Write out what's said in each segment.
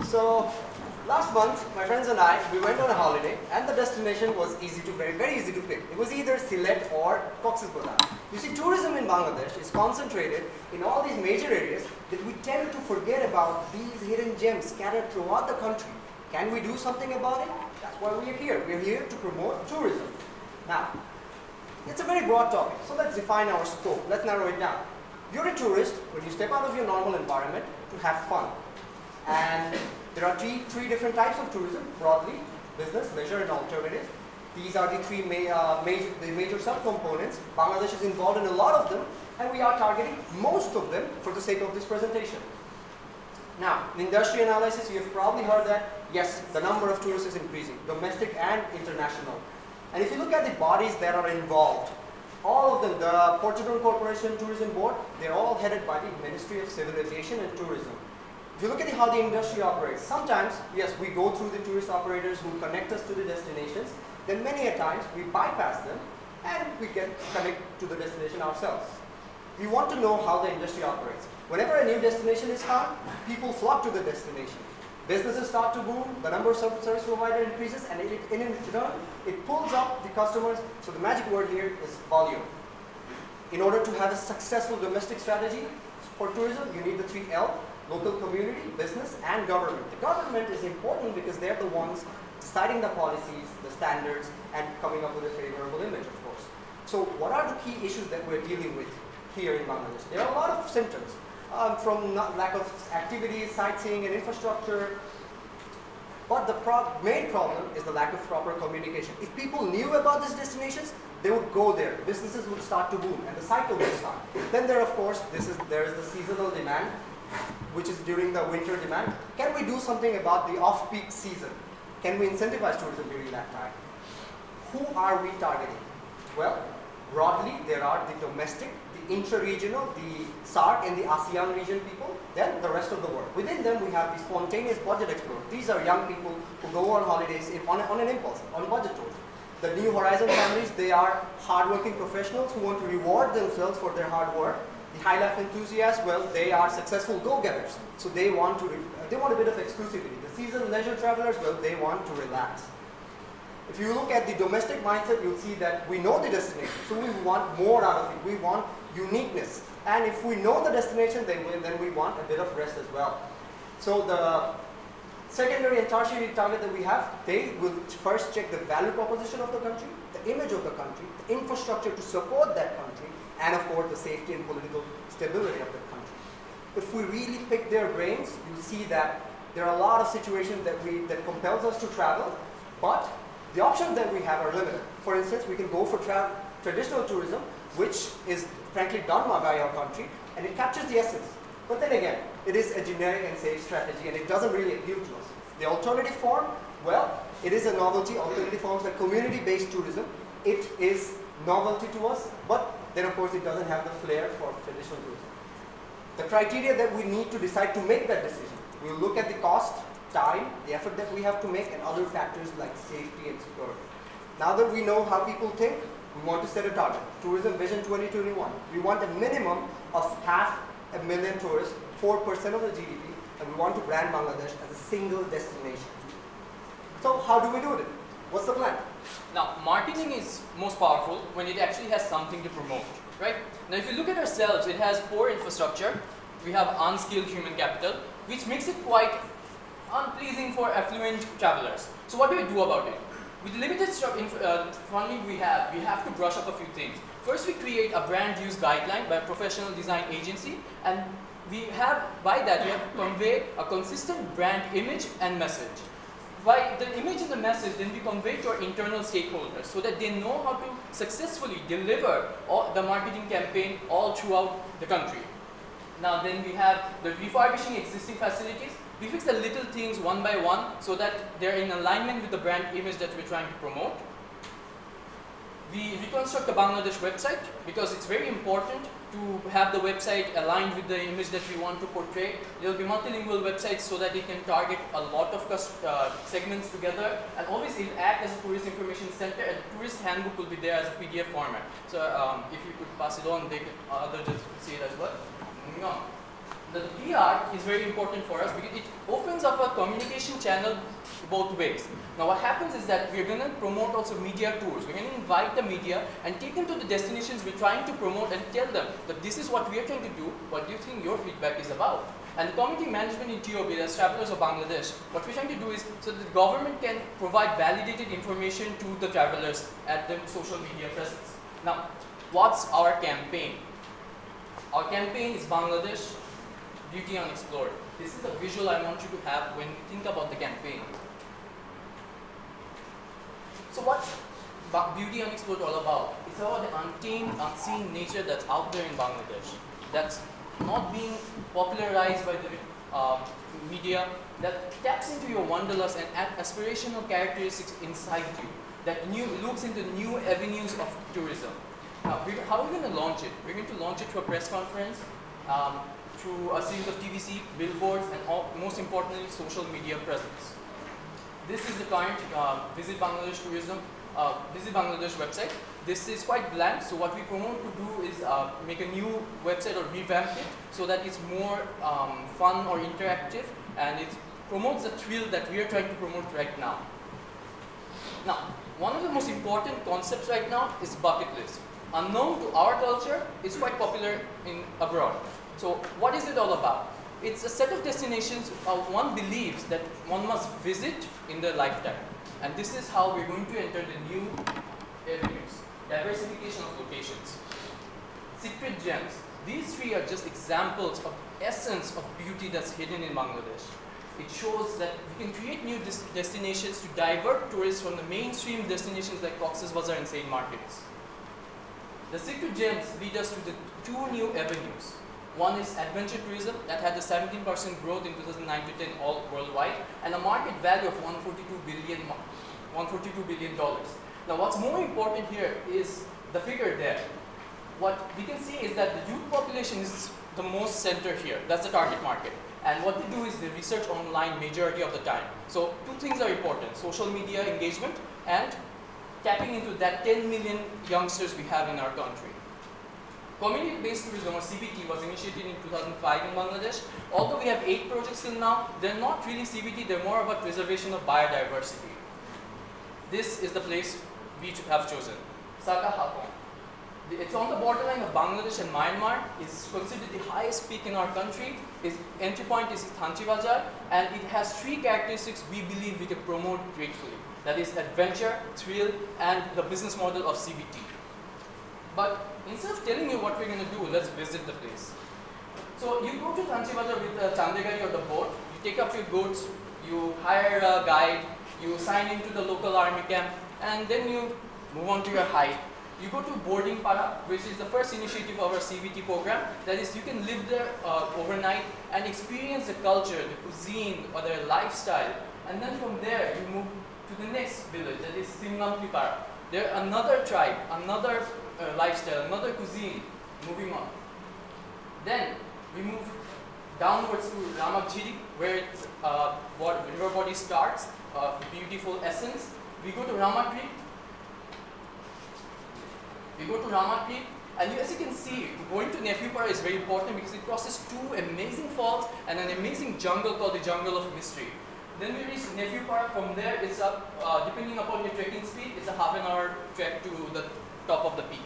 So last month, my friends and I, we went on a holiday, and the destination was very easy to pick. It was either Sylhet or Cox's Bazar. You see, tourism in Bangladesh is concentrated in all these major areas that we tend to forget about these hidden gems scattered throughout the country. Can we do something about it? That's why we are here. We are here to promote tourism. Now, it's a very broad topic, so let's define our scope. Let's narrow it down. You're a tourist when you step out of your normal environment to have fun. And there are three different types of tourism, broadly: business, leisure, and alternative. These are the three major subcomponents. Bangladesh is involved in a lot of them, and we are targeting most of them for the sake of this presentation. Now, in industry analysis, you have probably heard that, yes, the number of tourists is increasing, domestic and international. And if you look at the bodies that are involved, all of them, the Portugal Corporation Tourism Board, they're all headed by the Ministry of Civil Aviation and Tourism. If you look at how the industry operates, sometimes, yes, we go through the tourist operators who connect us to the destinations, then many a times we bypass them and we can connect to the destination ourselves. We want to know how the industry operates. Whenever a new destination is found, people flock to the destination. Businesses start to boom, the number of service providers increases, and in return, it pulls up the customers. So the magic word here is volume. In order to have a successful domestic strategy for tourism, you need the 3L: local community, business, and government. The government is important because they're the ones deciding the policies, the standards, and coming up with a favorable image, of course. So what are the key issues that we're dealing with here in Bangladesh? There are a lot of symptoms. From lack of activities, sightseeing, and infrastructure. But the main problem is the lack of proper communication. If people knew about these destinations, they would go there. Businesses would start to boom, and the cycle would start. Then there, of course, there is the seasonal demand, which is during the winter demand. Can we do something about the off-peak season? Can we incentivize tourism during that time? Who are we targeting? Well, broadly, there are the domestic, the intra-regional, the SAARC and the ASEAN region people, then the rest of the world. Within them, we have the spontaneous budget explorers. These are young people who go on holidays on an impulse, on budget tours. The New Horizon families, they are hardworking professionals who want to reward themselves for their hard work. The high life enthusiasts, well, they are successful go-getters, so they want a bit of exclusivity. The seasoned leisure travelers, well, they want to relax. If you look at the domestic mindset, you'll see that we know the destination, so we want more out of it. We want uniqueness. And if we know the destination, then we want a bit of rest as well. So the secondary and tertiary target that we have, they will first check the value proposition of the country, the image of the country, the infrastructure to support that country, and of course the safety and political stability of the country. If we really pick their brains, you'll see that there are a lot of situations that compels us to travel, but the options that we have are limited. For instance, we can go for traditional tourism, which is frankly done by our country, and it captures the essence. But then again, it is a generic and safe strategy, and it doesn't really appeal to us. The alternative form, well, it is a novelty. Alternative forms like community-based tourism, it is novelty to us, but then of course it doesn't have the flair for traditional tourism. The criteria that we need to decide to make that decision, we'll look at the cost, time, the effort that we have to make, and other factors like safety and security. Now that we know how people think, we want to set a target. Tourism Vision 2021. We want a minimum of 500,000 tourists, 4% of the GDP, and we want to brand Bangladesh as a single destination. So how do we do it? What's the plan? Now, marketing is most powerful when it actually has something to promote, right? Now, if you look at ourselves, it has poor infrastructure. We have unskilled human capital, which makes it quite unpleasing for affluent travelers. So what do we do about it? With the limited funding we have to brush up a few things. First, we create a brand use guideline by a professional design agency, and by that we have to convey a consistent brand image and message. By the image and the message, then we convey to our internal stakeholders so that they know how to successfully deliver the marketing campaign all throughout the country. Now then we have the refurbishing existing facilities. We fix the little things one by one so that they're in alignment with the brand image that we're trying to promote. We reconstruct the Bangladesh website because it's very important to have the website aligned with the image that we want to portray. There will be multilingual websites so that they can target a lot of segments together, and obviously it'll act as a tourist information center, and the tourist handbook will be there as a PDF format. So if you could pass it on, they could others just see it as well. Moving on. The PR is very important for us because it opens up a communication channel both ways. Now what happens is that we're going to promote also media tours. We're going to invite the media and take them to the destinations we're trying to promote and tell them that this is what we are trying to do, what do you think your feedback is about? And the community management in TOB, as Travelers of Bangladesh, what we're trying to do is so that the government can provide validated information to the travelers at the social media presence. Now, what's our campaign? Our campaign is Bangladesh Beauty Unexplored. This is the visual I want you to have when you think about the campaign. So what's Beauty Unexplored all about? It's about the untamed, unseen nature that's out there in Bangladesh. That's not being popularized by the media, that taps into your wanderlust and aspirational characteristics inside you, that looks into new avenues of tourism. Now, how are we going to launch it? We're going to launch it through a press conference, through a series of TVC, billboards, and most importantly, social media presence. This is the current Visit Bangladesh Tourism, Visit Bangladesh website. This is quite blank, so what we promote to do is make a new website or revamp it so that it's more fun or interactive, and it promotes the thrill that we are trying to promote right now. Now, one of the most important concepts right now is bucket list. Unknown to our culture, it's quite popular abroad. So what is it all about? It's a set of destinations one believes that one must visit in their lifetime. And this is how we're going to enter the new avenues. Diversification of locations. Secret gems. These three are just examples of the essence of beauty that's hidden in Bangladesh. It shows that we can create new destinations to divert tourists from the mainstream destinations like Cox's Bazar and St. Martin's. The secret gems lead us to the two new avenues. One is adventure tourism that had a 17% growth in 2009 to 10 all worldwide, and a market value of $142 billion. Now what's more important here is the figure there. What we can see is that the youth population is the most center here. That's the target market. And what they do is they research online majority of the time. So two things are important: social media engagement and tapping into that 10 million youngsters we have in our country. Community-based tourism, or CBT, was initiated in 2005 in Bangladesh. Although we have 8 projects till now, they're not really CBT, they're more about preservation of biodiversity. This is the place we have chosen, Saka Hapong. It's on the borderline of Bangladesh and Myanmar. It's considered the highest peak in our country. Its entry point is Thanchi Bazar, and it has 3 characteristics we believe we can promote gratefully. That is adventure, thrill, and the business model of CBT. But instead of telling you what we're going to do, let's visit the place. So you go to Thanchi Bazar with the Chandegari or the boat, you take up your goods, you hire a guide, you sign into the local army camp, and then you move on to your hike. You go to boarding para, which is the first initiative of our CBT program. That is, you can live there overnight and experience the culture, the cuisine, or their lifestyle. And then from there, you move to the next village, that is Simlampi para. They're another tribe, another lifestyle, another cuisine, moving on. Then we move downwards to Ramakjiri, where river body starts, beautiful essence. We go to Ramakri. And as you can see, going to Nephiupara is very important because it crosses 2 amazing falls and an amazing jungle called the Jungle of Mystery. Then we reach Nephiupara. From there, it's up, depending upon your trekking speed, it's a half-an-hour trek to the top of the peak.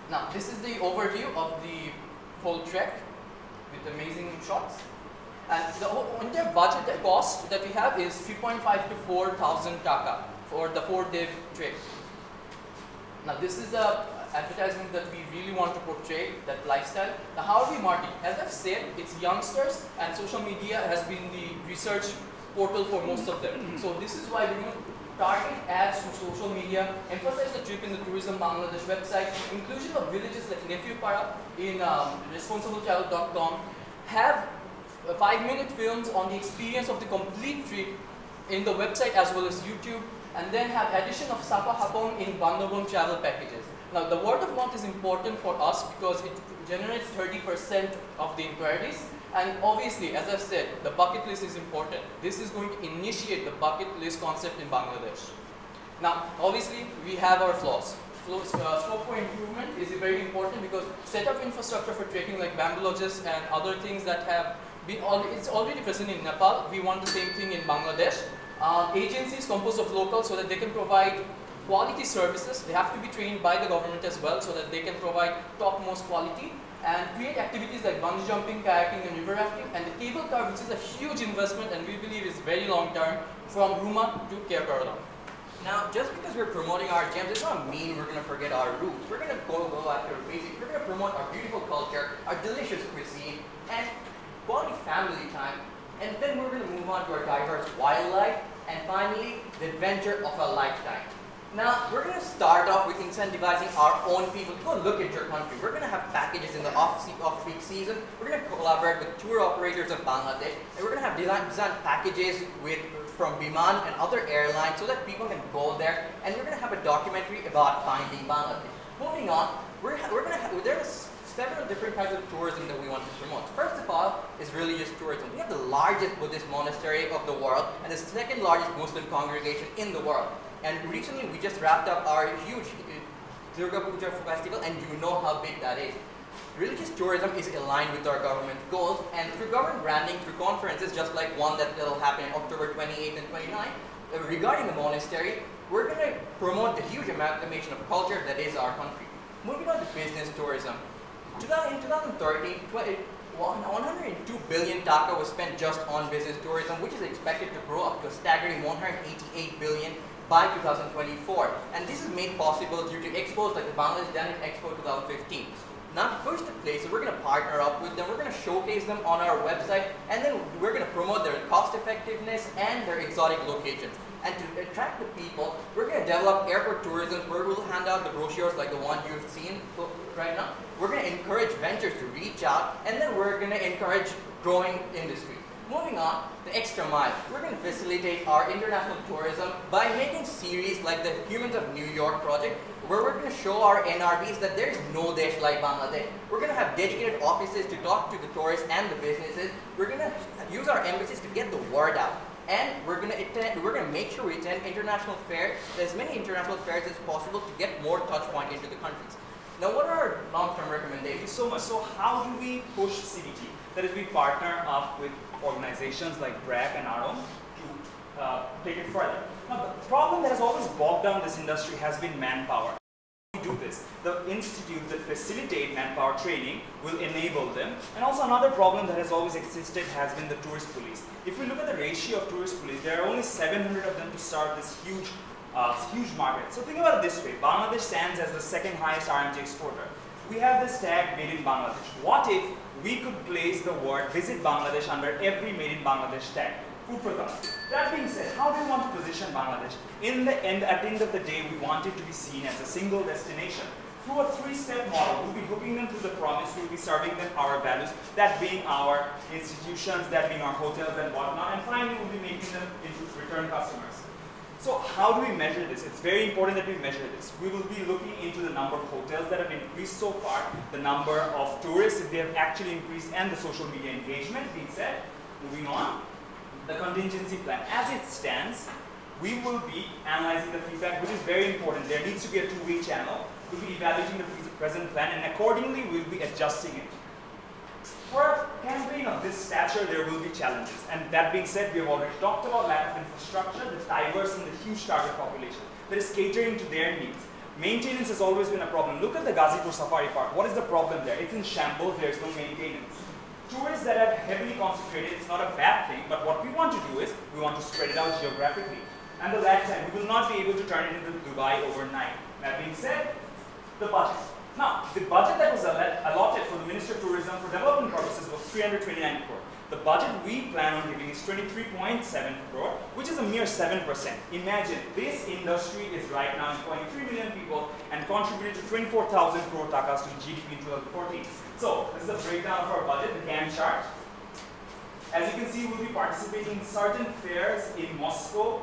Now, this is the overview of the whole trek with amazing shots. And the entire budget cost that we have is 3.5 to 4,000 Dhaka for the 4-day trek. Now, this is the advertisement that we really want to portray, that lifestyle. Now, how are we marketing? As I've said, it's youngsters, and social media has been the research portal for most of them. So this is why we're going to target ads through social media, emphasize the trip in the Tourism Bangladesh website, inclusion of villages like Nephiupara in responsibletravel.com, have 5-minute films on the experience of the complete trip in the website as well as YouTube, and then have addition of Sapa Hapong in Bandarbon travel packages. Now, the word of mouth is important for us because it generates 30% of the inquiries, and obviously, as I've said, the bucket list is important. This is going to initiate the bucket list concept in Bangladesh. Now, obviously, we have our flaws. scope for improvement is very important because set up infrastructure for trekking like bamboo lodges and other things that have been it's already present in Nepal. We want the same thing in Bangladesh. Agencies composed of locals so that they can provide quality services. They have to be trained by the government as well so that they can provide topmost quality and create activities like bungee jumping, kayaking and river rafting, and the cable car, which is a huge investment and we believe is very long term, from Ruma to Kerala. Now, just because we're promoting our gems, it does not mean we're going to forget our roots. We're going to go after basics. We're going to promote our beautiful culture, our delicious cuisine, and quality family time. And then we're going to move on to our diverse wildlife, and finally, the adventure of a lifetime. Now, we're going to start off with incentivizing our own people to go look at your country. We're going to have packages in the off-peak season. We're going to collaborate with tour operators of Bangladesh, and we're going to have design packages from Biman and other airlines so that people can go there, and we're going to have a documentary about finding Bangladesh. Moving on, there's several different types of tourism that we want to promote. First of all is religious tourism. We have the largest Buddhist monastery of the world and the second largest Muslim congregation in the world. And recently we just wrapped up our huge Durga Puja festival, and you know how big that is. Religious tourism is aligned with our government goals, and through government branding, through conferences just like one that will happen on October 28th and 29th, regarding the monastery, we're going to promote the huge amalgamation of culture that is our country. Moving on to business tourism. In 2013, 102 billion Dhaka was spent just on business tourism, which is expected to grow up to a staggering 188 billion by 2024. And this is made possible due to expos like the Bangladesh Danish Expo 2015. Now to push the places, we're going to partner up with them, we're going to showcase them on our website, and then we're going to promote their cost effectiveness and their exotic locations. And to attract the people, we're going to develop airport tourism where we'll hand out the brochures like the one you've seen right now. We're going to encourage ventures to reach out, and then we're going to encourage growing industry. Moving on, the extra mile. We're going to facilitate our international tourism by making series like the Humans of New York project, where we're going to show our NRBs that there is no desh like Bangladesh. We're going to have dedicated offices to talk to the tourists and the businesses. We're going to use our embassies to get the word out. And we're going to make sure we attend international fairs, as many international fairs as possible to get more touch point into the countries. Now, what are our long-term recommendations? So much. So how do we push CBT? That is, we partner up with organizations like BRAC and our own to take it further. Now, the problem that has always bogged down this industry has been manpower. We do this. The institutes that facilitate manpower training will enable them. And also another problem that has always existed has been the tourist police. If we look at the ratio of tourist police, there are only 700 of them to serve this huge market. So think about it this way. Bangladesh stands as the second highest RMG exporter. We have this tag made in Bangladesh. What if we could place the word visit Bangladesh under every made in Bangladesh tag? Food for thought. That being said, how do we want to position Bangladesh? At the end of the day, we want it to be seen as a single destination. Through a three-step model, we'll be hooking them through the promise, we'll be serving them our values, that being our institutions, that being our hotels and whatnot, and finally we'll be making them into return customers. So how do we measure this? It's very important that we measure this. We will be looking into the number of hotels that have increased so far, the number of tourists, if they have actually increased, and the social media engagement being said. Moving on, the contingency plan. As it stands, we will be analyzing the feedback, which is very important. There needs to be a two-way channel. We'll be evaluating the present plan, and accordingly we'll be adjusting it. For a campaign of this stature, there will be challenges. And that being said, we have already talked about lack of infrastructure, the diverse and the huge target population that is catering to their needs. Maintenance has always been a problem. Look at the Gazipur Safari Park. What is the problem there? It's in shambles, there is no maintenance. Tourists that are heavily concentrated, it's not a bad thing, but what we want to do is, we want to spread it out geographically. And the lag time, we will not be able to turn it into Dubai overnight. That being said, the budget. Now, the budget that was allotted for the Ministry of Tourism for development purposes was 329 crore. The budget we plan on giving is 23.7 crore, which is a mere 7%. Imagine, this industry is right now employing 3 million people and contributed to 24,000 crore takas to GDP in 2014. So, this is a breakdown of our budget, the Gantt chart. As you can see, we'll be participating in certain fairs in Moscow,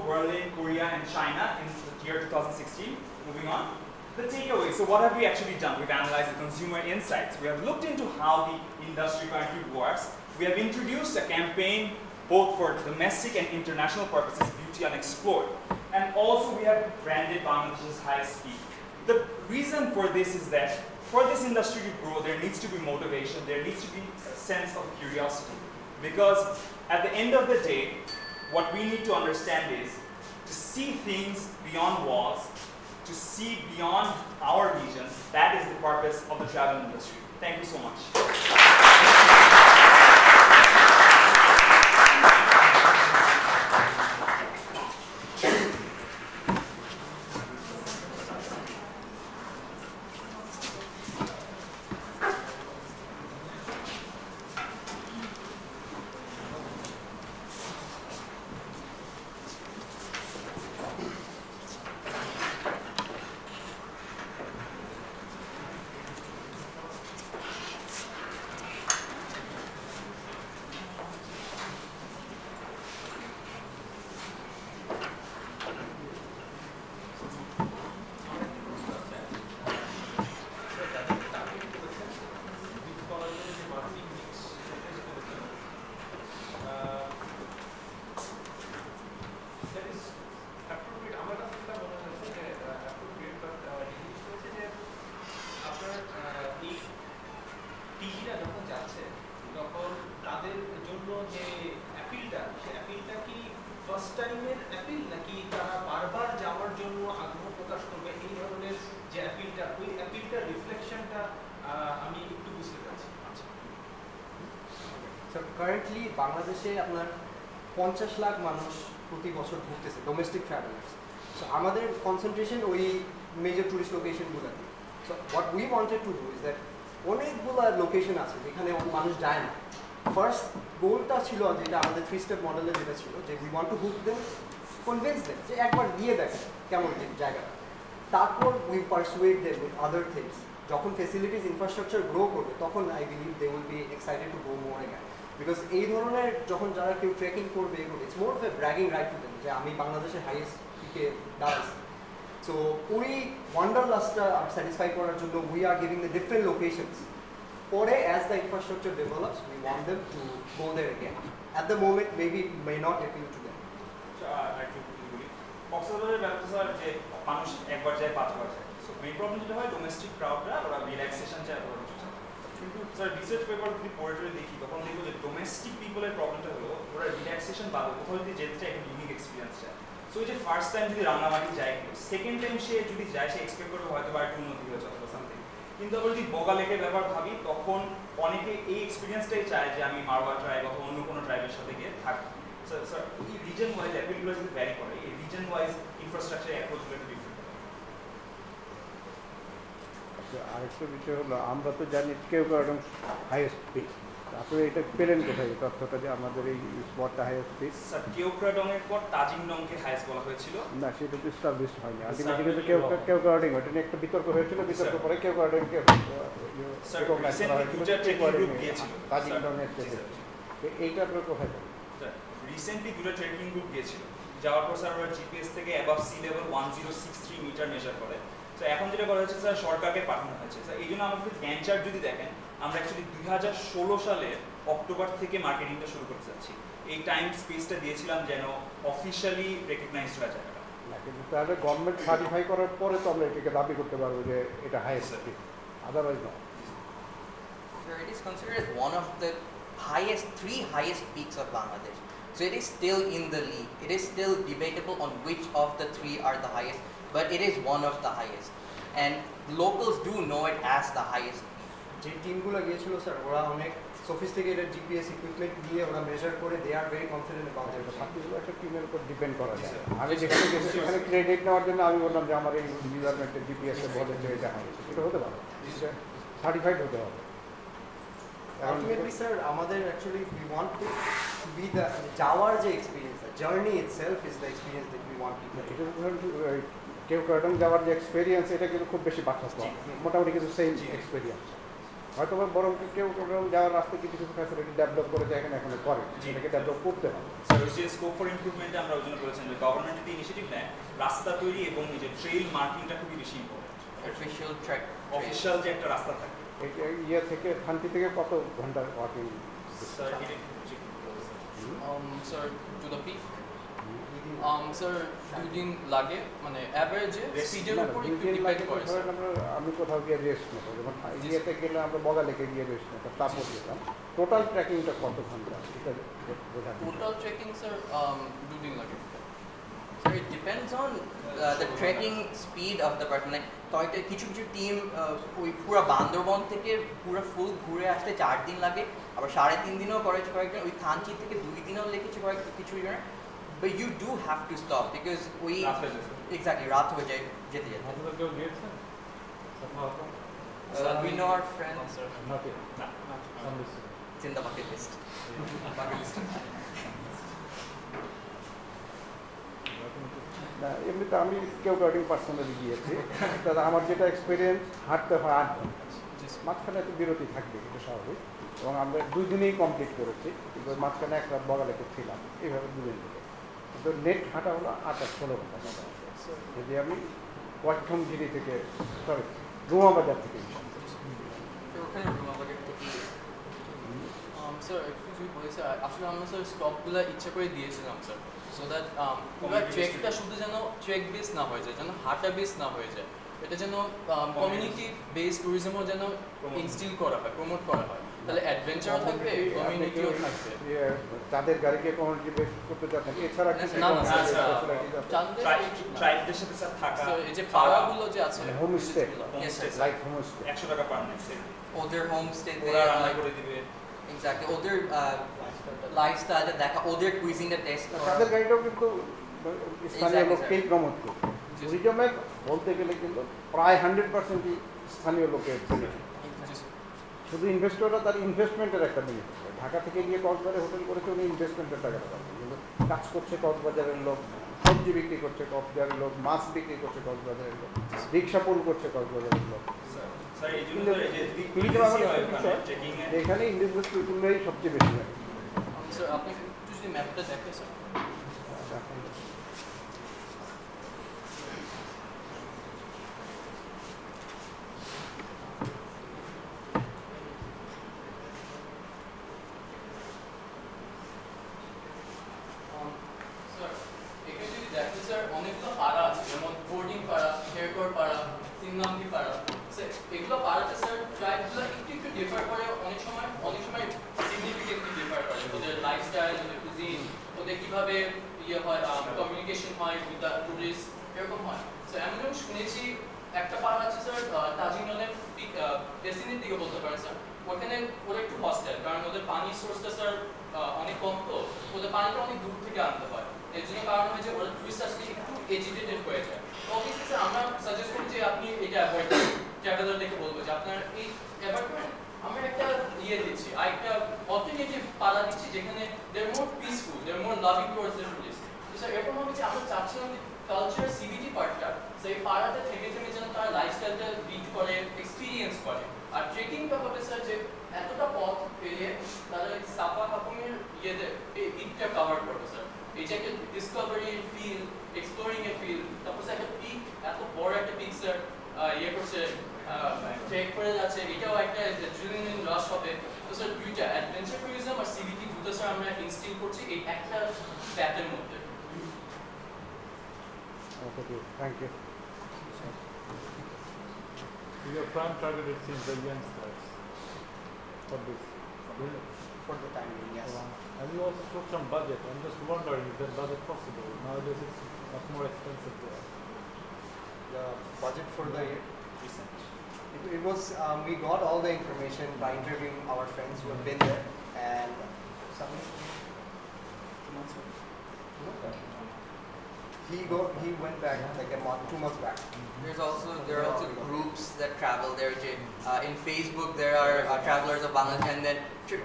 Berlin, Korea, and China in the year 2016. Moving on. The takeaway, so what have we actually done? We've analyzed the consumer insights. We have looked into how the industry currently works. We have introduced a campaign both for domestic and international purposes, Beauty Unexplored. And also we have branded Bangladesh's highest peak. The reason for this is that for this industry to grow, there needs to be motivation, there needs to be a sense of curiosity. Because at the end of the day, what we need to understand is to see things beyond walls, to see beyond our regions. That is the purpose of the travel industry. Thank you so much. Currently, বাংলাদেশে আপনার 50 লাখ মানুষ প্রতি বছর ঘুরতেছে domestic travellers. So আমাদের concentration ওই major tourist লোকেশনগুলোতে। So what we wanted to do is that অনেকগুলো লোকেশন আছে যেখানে মানুষ যায় না। ফার্স্ট গোলটা ছিল যেটা আমাদের 3 স্টেপ মডেলে যেটা ছিল যে we want to hook them, convince them যে একবার গিয়ে দেখে কেমন জায়গাটা। তারপর we persuade them with other things. যখন ফেসিলিটিস ইনফ্রাস্ট্রাকচার গ্রো করবে তখন I believe they will be excited to go more again. Because এই ধরনের যখন যারা কেউ ট্রেকিং করবে এগুলো it's more of a bragging right to them যে আমি বাংলাদেশের হাইয়েস্ট পিকে দাঁড়াইছি। সো ওই ওয়ান্ডারলাস্টটা স্যাটিসফাই করার জন্য we are giving the different locations. পরে as the infrastructure develops we want them to go there again. At the moment maybe may not appeal to them. কক্সবাজারের ব্যবস্থা স্যার যে মানুষ একবার যায় 5 বার যায়। সো মেইন প্রবলেম যেটা হয় ডোমেস্টিক ক্রাউডরা ওরা রিল্যাক্সেশন চায় ওরা কিছু চায়। কিন্তু স্যার রিসার্চ পেপার যদি পড়ে দেখি তখন দেখবো যে ডোমেস্টিক পিপলের প্রবলেমটা হলো ওরা রিল্যাক্সেশন বাদে কোথাও যদি যেতে চায় একটা ইউনিক এক্সপিরিয়েন্স চায়। সো ওই যে ফার্স্ট টাইম যদি রান্নাবাড়ি যায় সেকেন্ড টাইম সে যদি যায় সে এক্সপেক্ট করবে হয়তো বা একটু উন্নতি হয়েছে অথবা সামথিং। কিন্তু আবার যদি বগা লেকের ব্যাপার ভাবি তখন অনেকে এই এক্সপিরিয়েন্সটাই চায় যে আমি মারওয়া ট্রাইব অথবা অন্য কোনো ট্রাইবের সাথে গিয়ে থাকবো। স্যার এই রিজন ওয়াইজ অ্যাপিলগুলো যদি ভ্যারি করে এই রিজন ওয়াইজ ইনফ্রাস্ট্রাকচার অ্যাপ্রোচগুলো একটু ডিফারেন্ট। আরেকটা বিষয় হলো আমরা তো জানি কেউ একদম হাইয়েস্ট পিক, তারপরে এটা পেলেন কোথায় তথ্যটা যে আমাদের এই স্পটটা হাইয়েস্ট পিক? স্যার কেওক্রাডংয়ের পর তাজিংডংকে হাইয়েস্ট বলা হয়েছিল না, সেটা তো এস্টাবলিশ হয়নি। আলটিমেটলি কিন্তু কেওক্রাডং ওটা নিয়ে একটা বিতর্ক হয়েছিল, বিতর্ক পরে কেওক্রাডংকে তাজিংডংয়ের থেকে এইটা আপনার কোথায় যাবে? রিসেন্টলি দুটো ট্রেকিং গ্রুপ গিয়েছিল, যাওয়ার পর স্যার ওরা জিপিএস থেকে above sea level 1063 metre measure করে। তো এখন যেটা করা হয়েছে স্যার সরকারকে পাঠানো হয়েছে। স্যার এই জন্য আমাদের গ্যান চার্ট যদি দেখেন আমরা অ্যাকচুয়ালি 2016 সালের অক্টোবর থেকে মার্কেটিংটা শুরু করতে যাচ্ছি। এই টাইম স্পেসটা দিয়েছিলাম যেন অফিশিয়ালি রেকগনাইজড হয়ে যায়। না, কিন্তু তাহলে গভর্নমেন্ট সার্টিফাই করার পরে তো আমরা এটাকে দাবি করতে পারবো যে এটা হাইয়েস্ট পিক, আদারওয়াইজ না। Sir, it is considered as one of the three highest peaks of Bangladesh. So it is still in the league. It is still debatable on which of the three are the highest, but it is one of the highest. And locals do know it as the highest peak. যে টিমগুলো গিয়েছিল sir ওরা অনেক sophisticated GPS equipment দিয়ে ওরা measure করে they are very confident about that. বাকিগুলো একটা টিমের উপর ডিপেন্ড করা যায়। আমি যেখানে গেছি সেখানে ক্রেডিট নেওয়ার জন্য আমি বললাম যে আমার এই মেজারমেন্টের জিপিএসে বলে যে এটা হাইয়েস্ট, এটা হতে পারে, সার্টিফাইড হতে হবে। আলটিমেটলি স্যার আমাদের actually we want two B the যাওয়ার যে experience, journey itself is the experience that we want two. Keokradong যাওয়ার যে এক্সপিরিয়েন্স এটা কিন্তু খুব বেশি পার্থক্য, মোটামুটি কিন্তু সেম এক্সপিরিয়েন্স। হয়তো বরং কেওক্রাডং যাওয়ার রাস্তায় কিছু কিছু ফ্যাসিলিটি ডেভেলপ করে যায়, এখানে এখনো করে, এটাকে ডেভেলপ করতে হবে। স্যার ওই যে স্কোপ ফর ইমপ্রুভমেন্টে আমরা ওই জন্য বলেছেন যে গভর্নমেন্ট যদি ইনিশিয়েটিভ নেয় রাস্তা তৈরি এবং এই যে ট্রেইল মার্কিংটা খুবই বেশি ইম্পর্টেন্ট। অফিশিয়াল যে একটা রাস্তা থাকে ইয়ে থেকে শান্তি থেকে কত ঘন্টা walking? Sir, to the peak? Sir 2 দিন লাগে, মানে অ্যাভারেজে স্পিডের উপর একটু ডিপেন্ড করে। আমি কোথাও গিয়ে রেস্ট নেবো, যেমন ইয়েতে গেলে আমরা বগালেকে গিয়ে রেস্ট নেবো, তারপর যেতাম। টোটাল ট্রেকিংটা কত ঘন্টা এটা বোঝা? টোটাল ট্রেকিং স্যার 2 দিন লাগে। So it depends on the trekking speed of the person. Like কিছু টিম ওই পুরো বান্দরবন থেকে পুরো ফুল ঘুরে আসতে 4 দিন লাগে, আবার 3.5 দিনও করেছে কয়েকজন, ওই থানচি থেকে 2 দিনও লেগেছে কিছু জনের। But you do have to stop because exactly রাত হয়ে যায় যেতে যেতে। We know our friends. Not yet. It's in the bucket list. না, এমনিতে আমি কেউ গার্ডিং পার্সোনালি গিয়েছি, দাদা আমার যেটা এক্সপিরিয়েন্স, হাঁটতে হয় 8 ঘন্টা, মাঝখানে একটু বিরতি থাকবে, এটা স্বাভাবিক। এবং আমরা 2 দিনেই কমপ্লিট করেছি, কিন্তু মাঝখানে এক রাত বগালেকে ছিলাম, এইভাবে 2 দিন থেকে। কিন্তু নেট হাঁটা হলো 8 আর 16 ঘন্টা। যদি আমি পয়ঠমগিরি থেকে, সরি রুমাবাজার থেকে স্যার একটু যদি বলি স্যার, আসলে আমরা স্যার স্টপগুলো ইচ্ছা করে দিয়েছিলাম স্যার, সো দ্যাট পুরো ট্রেকটা শুধু যেন ট্রেক বেস না হয়ে যায়, যেন হাঁটা বেস না হয়ে যায়, এটা যেন কমিউনিটি বেস ট্যুরিজমও যেন ইনস্টিল করা হয়, প্রমোট করা হয়, তাহলে অ্যাডভেঞ্চারও থাকবে, কমিউনিটিও থাকবে। তাদের গাড়িকে কমিউনিটি বেস করতে চাচ্ছেন, এছাড়া কি ট্রাইবদের সাথে থাকা, এই যে পাড়াগুলো যে আছে, হোমস্টে, লাইক হোমস্টে 100 টাকা পার নাইট, ওদের হোমস্টে ওরা রান্না করে দিবে। এক্স্যাক্টলি, ওদের লাইফস্টাইলটা দেখা, ওদের কুইজিনটা টেস্ট করা। তাদের গাড়িটাও কিন্তু স্থানীয় লোককেই প্রমোট করে। ট্যুরিজমের বলতে গেলে কিন্তু প্রায় 100%ই স্থানীয় লোকের, শুধু ইনভেস্টররা তার ইনভেস্টমেন্টের একটা জিনিস। ঢাকা থেকে গিয়ে কক্সবাজারে হোটেল করেছে, উনি ইনভেস্টমেন্টের টাকাটা পাবেন, কিন্তু কাজ করছে কক্সবাজারের লোক, সবজি বিক্রি করছে কক্সবাজারের লোক, মাছ বিক্রি করছে কক্সবাজারের লোক, রিক্সা পুল করছে কক্সবাজারের লোক। এখানে ইন্ডিভিজুয়াল পিপুলরাই সবচেয়ে বেশি হয়। স্যার আপনি একটু যদি ম্যাপটা দেখেন স্যার। অনেকগুলো পাড়া আছে, যেমন বোর্ডিং পাড়া, শেরকর পাড়া, সিংনামকি পাড়া, এগুলো পাড়াতে স্যার ট্রাইবগুলো একটু ডিফার করে, অনেক সময় সিগনিফিকেন্টলি ডিফার করে, ওদের লাইফস্টাইল, ওদের কুজিন, ওদের কিভাবে ইয়ে হয়, কমিউনিকেশন হয় উইথ দ্য টুরিস্ট, এরকম হয়। সো এমন আমি শুনেছি একটা পাড়া আছে স্যার তাজিংডনের ডেসিনির দিকে বলতে পারেন স্যার, ওখানে ওরা একটু হস্টেল, কারণ ওদের পানির সোর্সটা স্যার অনেক কম, তো ওদের পানিটা অনেক দূর থেকে আনতে হয়, এর জন্য কারণ হয় যে ওরা টুরিস্ট আসলে একটু এজিটেটেড হয়ে যায়। তো অবভিয়াসলি স্যার আমরা সাজেস্ট করি যে আপনি এটা অ্যাভয়েড করুন, ট্রাভেলার দেখে বলবো যে আপনার এই অ্যাভয়েড করেন। আমরা একটা ইয়ে দিচ্ছি, একটা অল্টারনেটিভ পাড়া দিচ্ছি যেখানে they're more peaceful, they're more loving towards the tourist. তো স্যার এরকম হবে যে আমরা চাচ্ছিলাম যে কালচার সিবিটি পার্টটা সেই পাড়াতে থেকে যেন তারা লাইফস্টাইলটা লিড করে, এক্সপিরিয়েন্স করে। আর ট্রেকিংটা হবে স্যার যে এতটা পথ পেরিয়ে তারা সাফা কাপুমের ইয়েতে পিকটা কভার করবে স্যার, এই যে একটা ডিসকভারি ফিল, এক্সপ্লোরিং এ ফিল, তারপর একটা পিক, এত বড় একটা পিক স্যার ইয়ে করছে, ট্রেক করে যাচ্ছে, এটাও একটা অ্যাড্রিনালিন রাশ হবে। তো স্যার দুইটা অ্যাডভেঞ্চার ট্যুরিজম আর সিবিটি দুটো স্যার আমরা ইনস্টিল করছি এই একটা প্যাথের মধ্যে। Thank you. Your prime target it seems the youngsters for this. For the time being, yes. And you also took some budget. I'm just wondering if that budget possible. Nowadays it's much more expensive to us. The budget for the year? It was, we got all the information by interviewing our friends who have been there, and something. 2 months ago. He went back like a month, 2 months back. There are also groups that travel there. In Facebook, there are travelers of Bangladesh, and then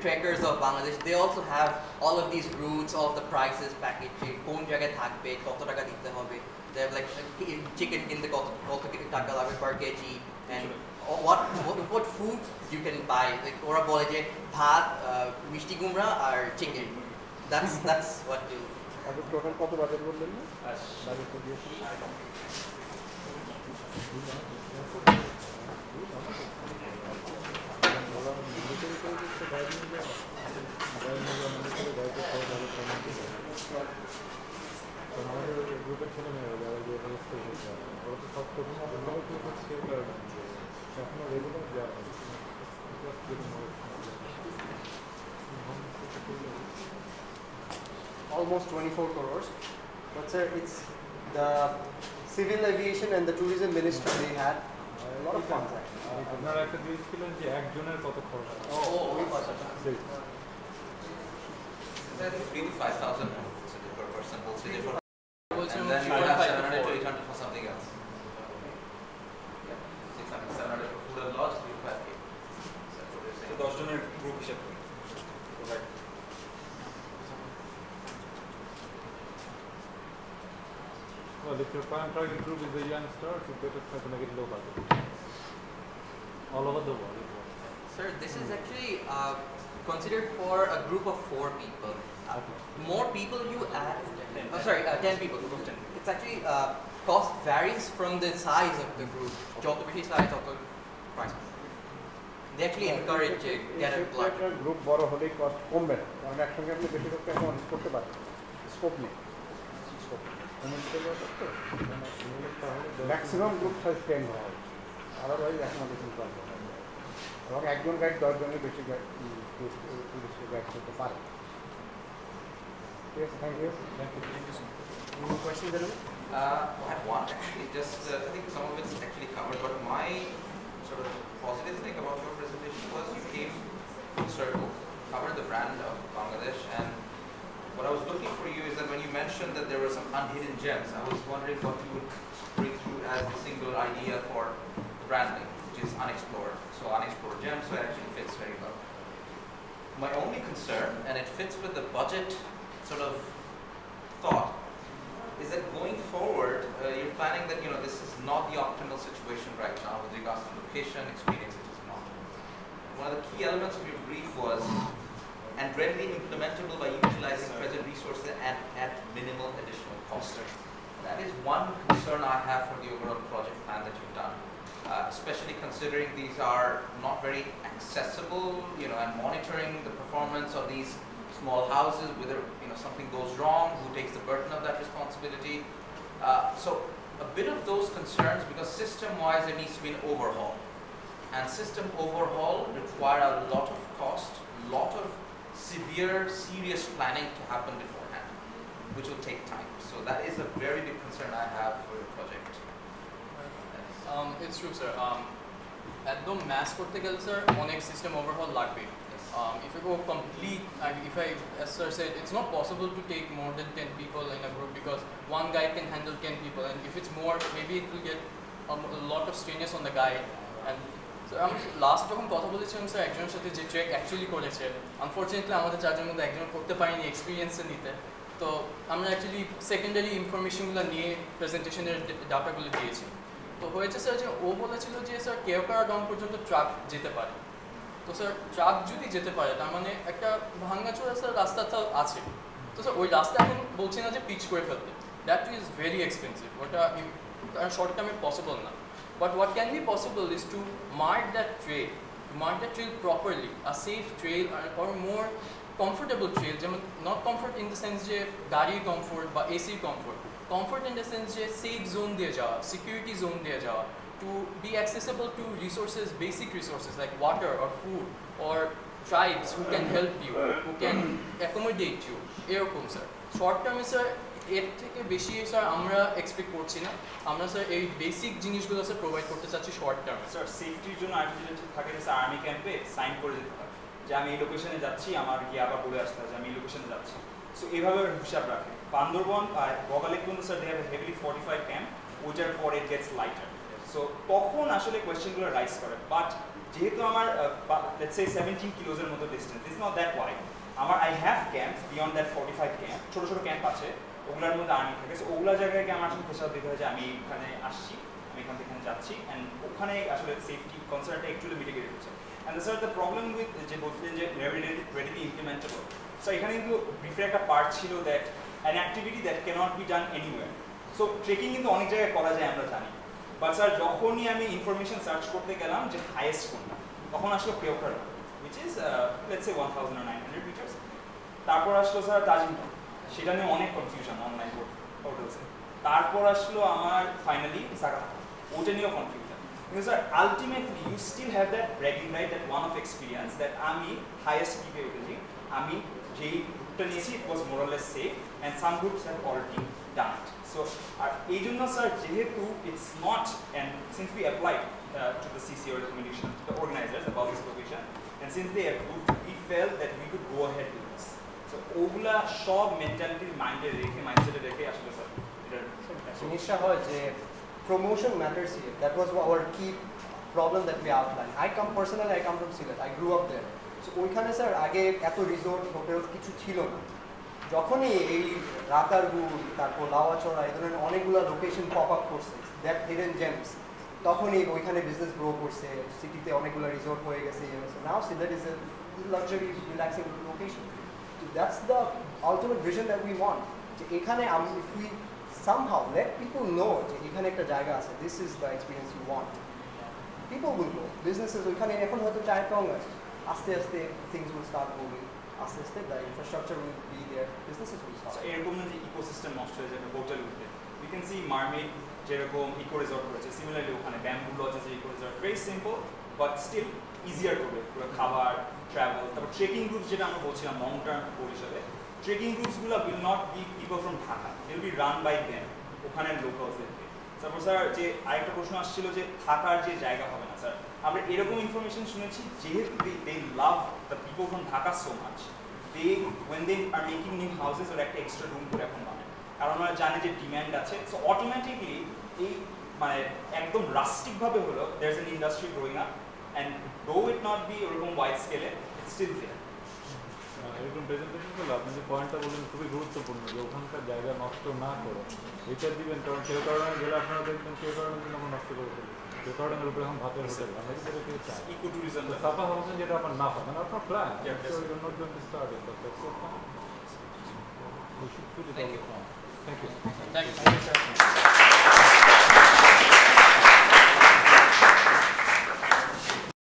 trekkers of Bangladesh. They also have all of these routes, all of the prices, package, কোন জায়গায় থাকবে, কত টাকা দিতে হবে. They have like chicken কিনতে কত টাকা লাগবে per kg, and what food you can buy. Like ওরা বলে যে ভাত, মিষ্টি কুমড়া আর chicken. That's what you. আপনি টোটাল কত বাজেট বললেন না? বাজেট দিয়েছি। কারণ আমাদের গ্রুপের ছেলে মেয়েরা যারা যে রেজিস্টার হয়েছে ওরা তো সব প্রথম কেউ কারণে এখনও রেগুলার যাওয়া Almost 24 crores. But sir, it's the civil aviation and the tourism ministry, they had a lot of funds actually. আপনারা একটা জিনিস ছিলেন যে একজনের কত খরচ হয় Maybe 5,000 per person, wholesale for, and then you 3.5 have to 700 to 4. 800 for something else. 600, 700 for food and lodge, 3 to 5K. That's what they're So saying. 10 জনের গ্রুপ হিসেব করি Right. Well, if your prime target group is the youngsters, you better try to make it low budget. All over the world. Sir, this is actually considered for a group of 4 people. More people you add, 10 people, group of 10. It's actually, cost varies from the size of the group. যত বেশি size, তত price. They actually encourage get a blood. Group বড় হলেই cost কমবে না, কারণ একসঙ্গে আপনি বেশি লোককে এখন করতে পারেন, স্কোপ নেই। ম্যাক্সিমাম গ্রুপ সাইজ 10 হওয়া উচিত, আদারওয়াইজ এখন আমাদের চিন্তা করতে হবে এবং একজন গাইড 10 জনের বেশি টুরিস্টকে গাইড করতে পারে। ঠিক আছে, thank you. Any more questions, gentlemen? I have one actually, just I think some of it's actually covered, but my sort of positive thing about your presentation was you came full circle, covered the brand of Bangladesh, and what I was looking for you is that when you mentioned that there were some unhidden gems, I was wondering what you would bring through as the single idea for the branding, which is unexplored. So unexplored gems, so it actually fits very well. My only concern, and it fits with the budget sort of thought, is that going forward, you're planning that, this is not the optimal situation right now with regards to location, experience, it is not. One of the key elements of your brief was, and readily implementable by utilizing present resources and at minimal additional cost. That is one concern I have for the overall project plan that you've done, especially considering these are not very accessible, and monitoring the performance of these small houses, whether something goes wrong, who takes the burden of that responsibility. So a bit of those concerns, because system-wise there needs to be an overhaul, and system overhaul require a lot of cost, lot of severe, serious planning to happen beforehand, which will take time. So that is a very big concern I have for your project. It's true, sir. একদম match করতে গেলে sir অনেক system overhaul লাগবে। If you go complete, as sir said, it's not possible to take more than 10 people in a group because one guide can handle 10 people, and if it's more, maybe it will get a lot of strenuous on the guide. And so আমি last যখন কথা বলেছিলাম sir একজনের সাথে যে trek actually করেছে, unfortunately আমাদের 4 জনের মধ্যে একজন করতে পারিনি এক্সপিরিয়েন্সে নিতে, তো আমরা অ্যাকচুয়ালি সেকেন্ডারি ইনফরমেশনগুলো নিয়ে প্রেজেন্টেশনের ডাটাগুলো দিয়েছি। তো হয়েছে স্যার যে ও বলেছিল যে স্যার কেওকারা গাঁও পর্যন্ত ট্রাক যেতে পারে, তো স্যার ট্রাক যদি যেতে পারে তার মানে একটা ভাঙ্গাচোরা স্যার রাস্তা তো আছে, তো স্যার ওই রাস্তা এখন বলছি না যে পিচ করে ফেলতে, দ্যাট ইজ ভেরি এক্সপেন্সিভ, ওটা শর্ট টার্মে পসিবল না। But what can be possible is to mark that trail properly, a safe trail or more comfortable trail, not comfort in the sense যে গাড়ি comfort বা AC comfort in the sense যে safe zone দিয়ে যাওয়া, security zone দিয়ে যাওয়া, to be accessible to resources, basic resources like water or food or tribes who can help you, who can accommodate you, এরকম sir. Short টার্মে sir এর থেকে বেশি স্যার আমরা এক্সপেক্ট করছি না, আমরা স্যার এই বেসিক জিনিসগুলো স্যার প্রোভাইড করতে চাচ্ছি শর্ট টার্মে। স্যার সেফটির জন্য আরেকটা জিনিস থাকে যে স্যার আর্মি ক্যাম্পে সাইন করে দিতে হয় যে আমি এই লোকেশনে যাচ্ছি, আমার গিয়ে আবার বলে আসতে হয় যে আমি এই লোকেশনে যাচ্ছি। সো এইভাবে হিসাব রাখে। বান্দরবন আর বগালে কিন্তু sir they have heavily fortified camp, ওইটার পর ইট গেটস লাইটার। সো তখন আসলে কোয়েশ্চেনগুলো রাইজ করে, বাট যেহেতু আমার লেটস সে 17 কিলোজের মতো distance, it's not that wide, আমার I have camps beyond that 45 camp, ছোটো ছোটো ক্যাম্প আছে, ওগুলোর মধ্যে আর্মি থাকে। সো ওগুলো জায়গায় আমার আসলে প্রেশার দিতে হয় যে আমি এখানে আসছি, আমি এখান থেকে এখানে যাচ্ছি, অ্যান্ড ওখানে আসলে সেফটি কনসার্নটা একটু মিটিগেট হচ্ছে। And sir the problem with যে বলছিলেন যে রেডিলি ইমপ্লিমেন্টেবল, স্যার এখানে কিন্তু ব্রিফের একটা পার্ট ছিল that an activity that cannot be done anywhere. So trekking কিন্তু অনেক জায়গায় করা যায় আমরা জানি, বাট স্যার যখনই আমি ইনফরমেশন সার্চ করতে গেলাম যে হাইয়েস্ট কোনটা, তখন আসলো কেওকারা, which is let's say 1900 metres. তারপর আসলো স্যার তাজিমহল, সেটা নিয়ে অনেক কনফিউশন অনলাইন বোর্ড। হোটেলসে। তারপর আসলো আমার ফাইনালি সাকা, ওটা নিয়েও কনফিউশন। কিন্তু sir ultimately you still have that bragging right, that one of experience that আমি হাইয়েস্ট পিকে উঠেছি, আমি যেই গ্রুপটা নিয়েছি it was more or less safe and some groups have already done it. So আর এই জন্য স্যার যেহেতু it's not, and since we apply to the CCO recommendation, to the organizers about this location, and since they approved, we felt that we could go ahead with this. So ওগুলা সব mentality মাইন্ডসেটে রেখে আসলে sir জিনিসটা হয় যে promotion matters here. That was our key problem that we outlined. I come from Sylhet. I grew up there. So ওইখানে sir আগে এত রিসোর্ট হোটেল কিছু ছিল না। যখনই এই রাতারগুল, তারপর লাওয়াচড়া, এই ধরনের অনেকগুলো লোকেশন পপ আপ করছে, দ্যাট হিডেন জেমস, তখনই ওইখানে বিজনেস গ্রো করছে, সিটিতে অনেকগুলো রিসোর্ট হয়ে গেছে। Now Sylhet is a luxury relaxing location. That's the ultimate vision that we want, যে এখানে if we somehow let people know যে এখানে একটা জায়গা আছে, this is the experience you want, people will go, businesses ওইখানে এখন হয়তো চায় কম আছে, আস্তে আস্তে things will start moving, আস্তে আস্তে the infrastructure will be there, businesses will start. এরকম না যে ইকোসিস্টেম নষ্ট হয়ে যাবে হোটেল উঠতে। We can see মারমেড যেরকম ইকো রিসর্ট রয়েছে, সিমিলারলি ওখানে ব্যাম্বু লজে যে eco resort, very simple but still easier করবে পুরো খাবার, ট্রাভেল। তারপর ট্রেকিং গ্রুপস যেটা আমরা বলছিলাম লং টার্ম গোল হিসাবে, ট্রেকিং গ্রুপসগুলো will not be people from Dhaka, will be run by them, ওখানের লোকালসদেরকে। তারপর স্যার যে আরেকটা প্রশ্ন আসছিল যে থাকার যে জায়গা হবে না স্যার, আমরা এরকম ইনফরমেশন শুনেছি যেহেতু they love the people from Dhaka so much, they when they are making new houses or একটা এক্সট্রা রুম করে এখন বানায়, কারণ ওরা জানে যে ডিম্যান্ড আছে। সো অটোমেটিকলি এই মানে একদম রাস্টিকভাবে হলো there is an industry growing up, and though it not be ওরকম ওয়াইড স্কেলে, ইটস স্টিল দেয়ার। এরকম প্রেজেন্টেশন করলে আপনি যে পয়েন্টটা বললেন খুবই গুরুত্বপূর্ণ, যে ওখানকার জায়গা নষ্ট না করে এটা দিবেন, কারণ কেউ কারণে গেলে আপনারা দেখবেন কেউ কারণে কিন্তু আমরা নষ্ট করে ফেলি, কেউ কারণের উপরে এখন ভাতের হোটেল, আমরা কিন্তু এটা চাই ইকো ট্যুরিজম সাফা হাউসেন, যেটা আমার না হয় মানে আপনার plan not going to start it, but that's okay, we should put it all the time. Thank you. Thank you.